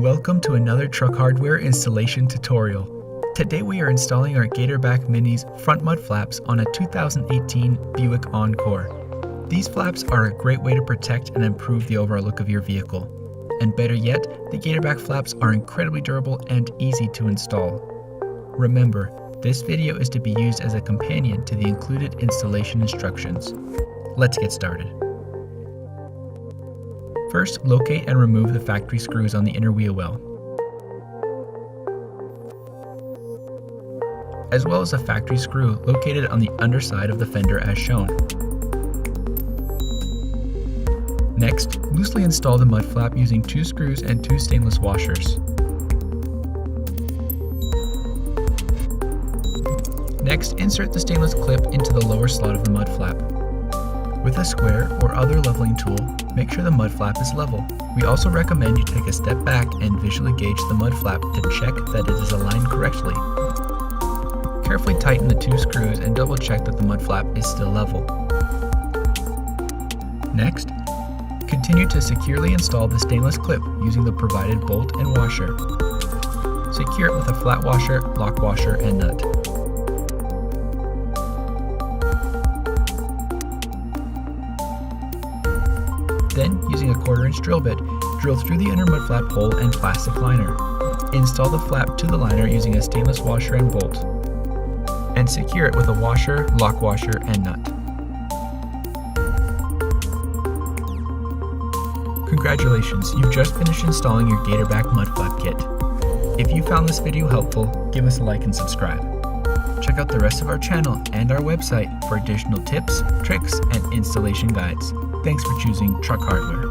Welcome to another truck hardware installation tutorial. Today we are installing our Gatorback Mini's front mud flaps on a 2018 Buick Encore. These flaps are a great way to protect and improve the overall look of your vehicle. And better yet, the Gatorback flaps are incredibly durable and easy to install. Remember, this video is to be used as a companion to the included installation instructions. Let's get started. First, locate and remove the factory screws on the inner wheel well, as well as a factory screw located on the underside of the fender as shown. Next, loosely install the mud flap using 2 screws and 2 stainless washers. Next, insert the stainless clip into the lower slot of the mud flap. With a square or other leveling tool, make sure the mud flap is level. We also recommend you take a step back and visually gauge the mud flap to check that it is aligned correctly. Carefully tighten the 2 screws and double check that the mud flap is still level. Next, continue to securely install the stainless clip using the provided bolt and washer. Secure it with a flat washer, lock washer, and nut. Then, using a 1/4-inch drill bit, drill through the inner mud flap hole and plastic liner. Install the flap to the liner using a stainless washer and bolt, and secure it with a washer, lock washer, and nut. Congratulations, you've just finished installing your Gatorback mud flap kit. If you found this video helpful, give us a like and subscribe. Check out the rest of our channel and our website for additional tips, tricks, and installation guides. Thanks for choosing Truck Hardware.